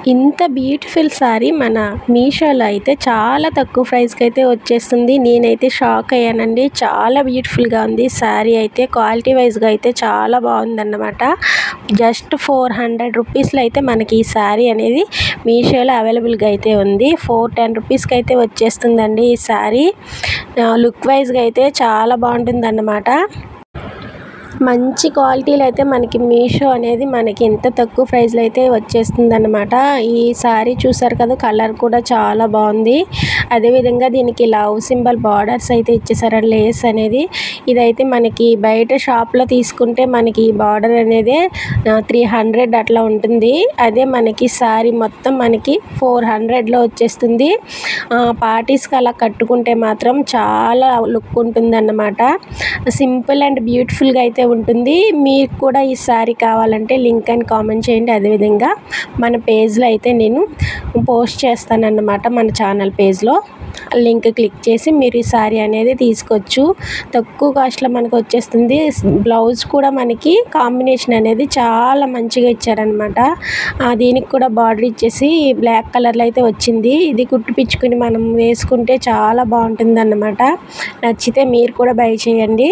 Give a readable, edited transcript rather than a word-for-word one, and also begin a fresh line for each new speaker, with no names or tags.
ఇంత బ్యూటిఫుల్ శారీ మన మీషోలో అయితే చాలా తక్కువ ప్రైస్కి అయితే వచ్చేస్తుంది. నేనైతే షాక్ అయ్యానండి. చాలా బ్యూటిఫుల్గా ఉంది శారీ అయితే. క్వాలిటీ వైజ్గా అయితే చాలా బాగుందన్నమాట. జస్ట్ 400 రూపీస్లో అయితే మనకి ఈ శారీ అనేది మీషోలో అవైలబుల్గా అయితే ఉంది. 410 రూపీస్కి అయితే వచ్చేస్తుందండి ఈ శారీ. లుక్ వైజ్గా అయితే చాలా బాగుంటుందన్నమాట. మంచి క్వాలిటీలో అయితే మనకి మీషో అనేది మనకి ఇంత తక్కువ ప్రైస్లో అయితే వచ్చేస్తుందన్నమాట. ఈ శారీ చూసారు కదా, కలర్ కూడా చాలా బాగుంది. అదేవిధంగా దీనికి లవ్ సింబల్ బార్డర్స్ అయితే ఇచ్చేసారు, లేస్ అనేది. ఇదైతే మనకి బయట షాప్లో తీసుకుంటే మనకి బార్డర్ అనేది 300 అట్లా ఉంటుంది. అదే మనకి శారీ మొత్తం మనకి 400లో వచ్చేస్తుంది. పార్టీస్కి అలా కట్టుకుంటే మాత్రం చాలా లుక్ ఉంటుందన్నమాట. సింపుల్ అండ్ బ్యూటిఫుల్గా అయితే ఉంటుంది. మీకు కూడా ఈ శారీ కావాలంటే లింక్ అని కామెంట్ చేయండి. అదేవిధంగా మన పేజ్లో అయితే నేను పోస్ట్ చేస్తానన్నమాట. మన ఛానల్ పేజ్లో లింక్ క్లిక్ చేసి మీరు ఈ శారీ అనేది తీసుకోవచ్చు. తక్కువ కాస్ట్లో మనకు వచ్చేస్తుంది. బ్లౌజ్ కూడా మనకి కాంబినేషన్ అనేది చాలా మంచిగా ఇచ్చారనమాట. దీనికి కూడా బార్డర్ ఇచ్చేసి బ్లాక్ కలర్లో అయితే వచ్చింది. ఇది కుట్టిపించుకుని మనం వేసుకుంటే చాలా బాగుంటుంది అన్నమాట. నచ్చితే మీరు కూడా బై చేయండి.